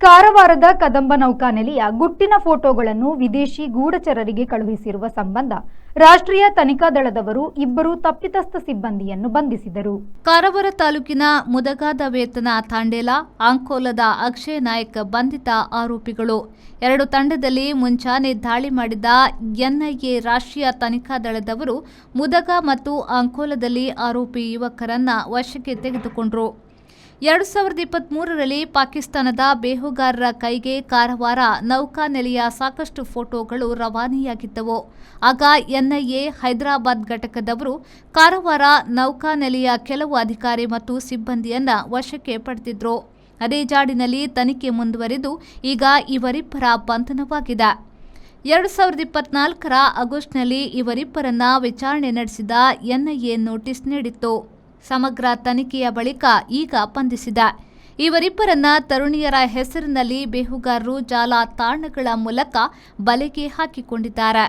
ಕಾರವಾರದ ಕದಂಬ ನೌಕಾನೆಲೆಯ ಗುಟ್ಟಿನ ಫೋಟೋಗಳನ್ನು ವಿದೇಶಿ ಗೂಢಚರರಿಗೆ ಕಳುಹಿಸಿರುವ ಸಂಬಂಧ ರಾಷ್ಟ್ರೀಯ ತನಿಖಾ ದಳದವರು ಇಬ್ಬರು ತಪ್ಪಿತಸ್ಥ ಸಿಬ್ಬಂದಿಯನ್ನು ಬಂಧಿಸಿದರು. ಕಾರವಾರ ತಾಲೂಕಿನ ಮುದಗಾದ ವೇತನ ತಾಂಡೇಲ, ಅಂಕೋಲದ ಅಕ್ಷಯ್ ನಾಯಕ್ ಬಂಧಿತ ಆರೋಪಿಗಳು. ಎರಡು ತಂಡದಲ್ಲಿ ಮುಂಚಾನೆ ದಾಳಿ ಮಾಡಿದ ಎನ್ಐಎ ರಾಷ್ಟ್ರೀಯ ತನಿಖಾ ದಳದವರು ಮುದಗ ಮತ್ತು ಅಂಕೋಲದಲ್ಲಿ ಆರೋಪಿ ಯುವಕರನ್ನ ವಶಕ್ಕೆ ತೆಗೆದುಕೊಂಡರು. 2023ರಲ್ಲಿ ಪಾಕಿಸ್ತಾನದ ಬೇಹುಗಾರರ ಕೈಗೆ ಕಾರವಾರ ನೌಕಾನೆಲೆಯ ಸಾಕಷ್ಟು ಫೋಟೋಗಳು ರವಾನೆಯಾಗಿದ್ದವು. ಆಗ ಎನ್ಐಎ ಹೈದರಾಬಾದ್ ಘಟಕದವರು ಕಾರವಾರ ನೌಕಾನೆಲೆಯ ಕೆಲವು ಅಧಿಕಾರಿ ಮತ್ತು ಸಿಬ್ಬಂದಿಯನ್ನ ವಶಕ್ಕೆ ಪಡೆದಿದ್ರು. ಅದೇ ಜಾಡಿನಲ್ಲಿ ತನಿಖೆ ಮುಂದುವರಿದು ಈಗ ಇವರಿಬ್ಬರ ಬಂಧನವಾಗಿದೆ. 2024ರ ಆಗಸ್ಟ್ನಲ್ಲಿ ಇವರಿಬ್ಬರನ್ನ ವಿಚಾರಣೆ ನಡೆಸಿದ ಎನ್ಐಎ ನೋಟಿಸ್ ನೀಡಿತ್ತು. ಸಮಗ್ರ ತನಿಖೆಯ ಬಳಿಕ ಈಗ ಬಂಧಿಸಿದೆ. ಇವರಿಬ್ಬರನ್ನ ತರುಣಿಯರ ಹೆಸರಿನಲ್ಲಿ ಬೇಹುಗಾರರು ಜಾಲ ತಾಣಗಳ ಮೂಲಕ ಬಲೆಗೆ ಹಾಕಿಕೊಂಡಿದ್ದಾರೆ.